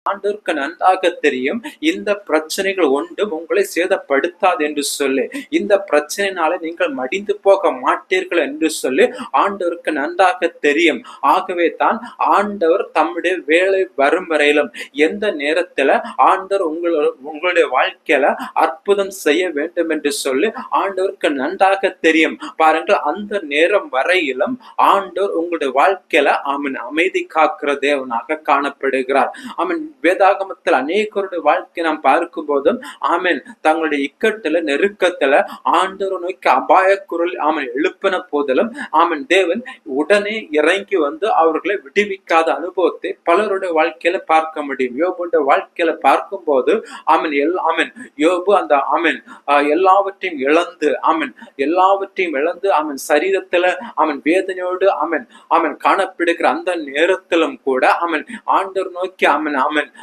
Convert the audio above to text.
ஆண்டவருக்கு நன்றாக தெரியும் இந்த பிரச்சனைகள் ஒன்றும் உங்களை சேதப்படுத்தாது என்று சொல்லி, இந்த பிரச்சனையினால நீங்கள் மடிந்து போக மாட்டீர்கள் என்று சொல்லி ஆண்டவருக்கு நன்றாக தெரியும். ஆகவே தான் ஆண்டவர் தம்முடைய வேலை வரும் வரையிலும் எந்த நேரத்துல ஆண்டவர் உங்களுடைய வாழ்க்கையில அற்புதம் செய்ய வேண்டும் என்று சொல்லி ஆண்டவருக்கு நன்றாக தெரியும். பாருங்கள், அந்த நேரம் வரையிலும் ஆண்டவர் உங்களுடைய வாழ்க்கையில அமைதி காக்கிற தேவனாக காணப்படுகிறார். வேதாகமத்தில் அநேகருடைய வாழ்க்கை நாம் பார்க்கும் போதும் தங்களுடைய இக்கட்டுல நெருக்கத்துல ஆண்டவர் நோக்கி அபாய குரல் எழுப்பின போதிலும் தேவன் உடனே இறங்கி வந்து அவர்களை விடுவிக்காத அனுபவத்தை பலருடைய வாழ்க்கையில பார்க்க முடியும். யோபுடைய வாழ்க்கையில பார்க்கும் போது யோபு அந்த எல்லாவற்றையும் இழந்து சரீரத்துல வேதனையோடு காணப்படுகிற அந்த நேரத்திலும் கூட ஆண்டவர் நோக்கி